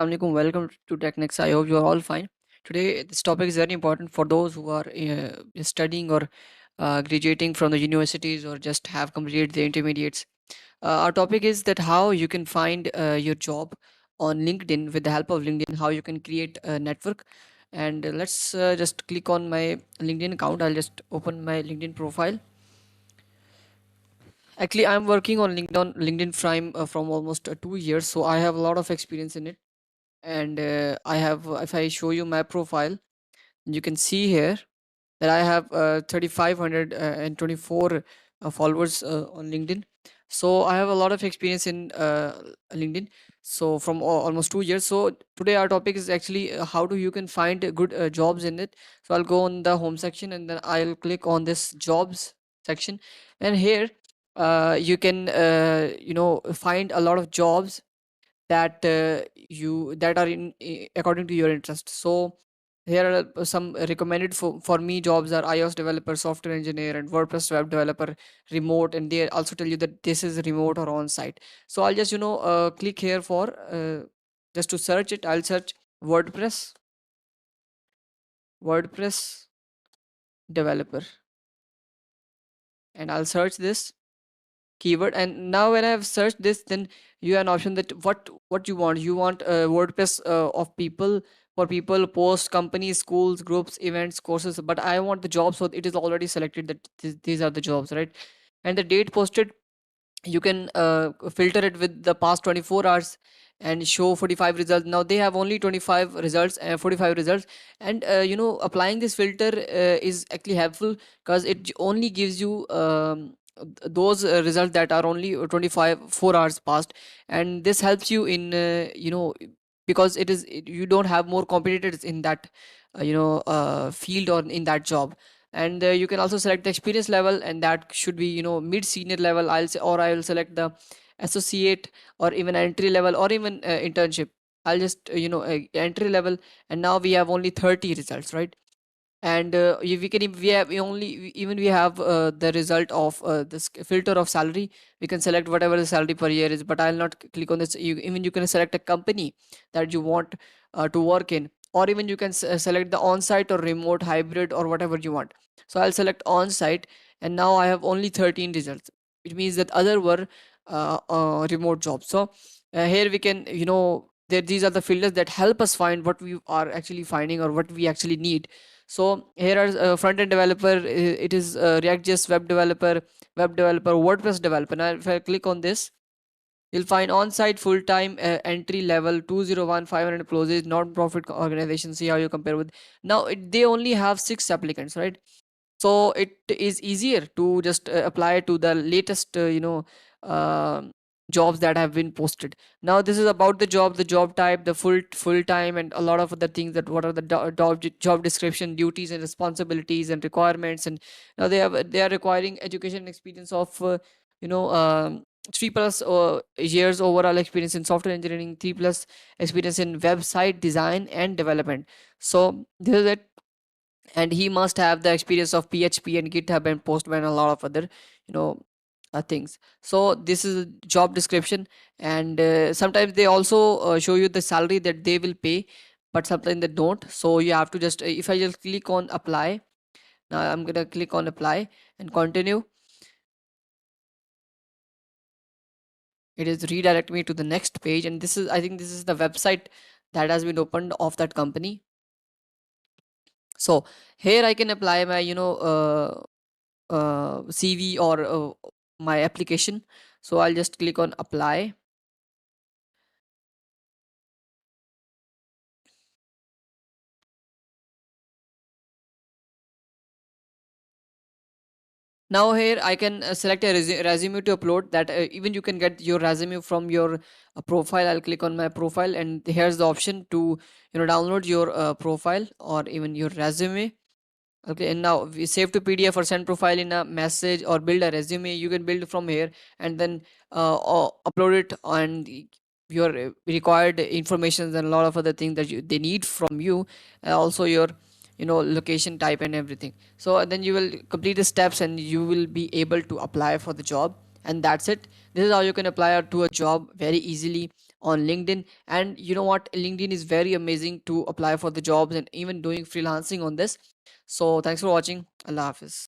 Assalamualaikum. Welcome to Tech Nexa. I hope you are all fine. Today, this topic is very important for those who are studying or graduating from the universities or just have completed the intermediates. Our topic is that how you can find your job on LinkedIn with the help of LinkedIn, how you can create a network. And let's just click on my LinkedIn account. I'll just open my LinkedIn profile. Actually, I'm working on LinkedIn Prime from almost 2 years, so I have a lot of experience in it. And I have, if I show you my profile, you can see here that I have 3,524 followers on LinkedIn. So I have a lot of experience in LinkedIn. So from almost 2 years. So today our topic is actually how do you can find good jobs in it. So I'll go on the home section and then I'll click on this jobs section, and here you can find a lot of jobs that that are according to your interest. So here are some recommended for me jobs are iOS developer, software engineer, and WordPress web developer, remote, and they also tell you that this is remote or on site. So I'll just click here for just to search it. I'll search WordPress WordPress developer, and I'll search this keyword. And now when I have searched this, then you have an option that what you want WordPress of people, for people, post, companies, schools, groups, events, courses. But I want the job, so it is already selected that these are the jobs, right? And the date posted, you can filter it with the past 24 hours and show 45 results. Now they have only 25 results and 45 results. And applying this filter is actually helpful because it only gives you those results that are only 25 4 hours past. And this helps you in because you don't have more competitors in that field or in that job. And you can also select the experience level, and that should be mid senior level. I will select the associate, or even entry level, or even internship. I'll just entry level. And now we have only 30 results, right? And we can we have we only we- even we have the result of this filter of salary. We can select whatever the salary per year is, but I'll not click on this. Even you can select a company that you want to work in, or even you can select the on-site or remote, hybrid, or whatever you want. So I'll select on-site, and now I have only 13 results, which means that other were remote jobs. So here we can these are the filters that help us find what we are actually finding or what we actually need. So here are front-end developer, it is React.js web developer, WordPress developer. Now if I click on this, you'll find on-site, full-time, entry level, 201, 500 employees, non-profit organization. See how you compare with. Now they only have 6 applicants, right? So it is easier to just apply to the latest uh, jobs that have been posted. Now this is about the job type, the full time, and a lot of other things, that what are the job description, duties and responsibilities and requirements. And now they are requiring education experience of you know um, 3+ years overall experience in software engineering, 3+ experience in website design and development. So this is it. And he must have the experience of PHP and GitHub and Postman and a lot of other you know things. So this is a job description. And sometimes they also show you the salary that they will pay, but sometimes they don't. So you have to just if I just click on apply. Now I'm gonna click on apply and continue. It is redirect me to the next page, and this is, I think this is the website that has been opened of that company. So here I can apply my CV or my application. So I'll just click on apply. Now here I can select a resume to upload. That even you can get your resume from your profile. I'll click on my profile, and here's the option to download your profile or even your resume. Okay, and now we save to PDF or send profile in a message or build a resume. You can build from here, and then upload it, and your required information and a lot of other things that they need from you. Also your location type and everything. So then you will complete the steps and you will be able to apply for the job, and that's it. This is how you can apply to a job very easily on LinkedIn. And you know what, LinkedIn is very amazing to apply for the jobs and even doing freelancing on this. So thanks for watching. Allah Hafiz.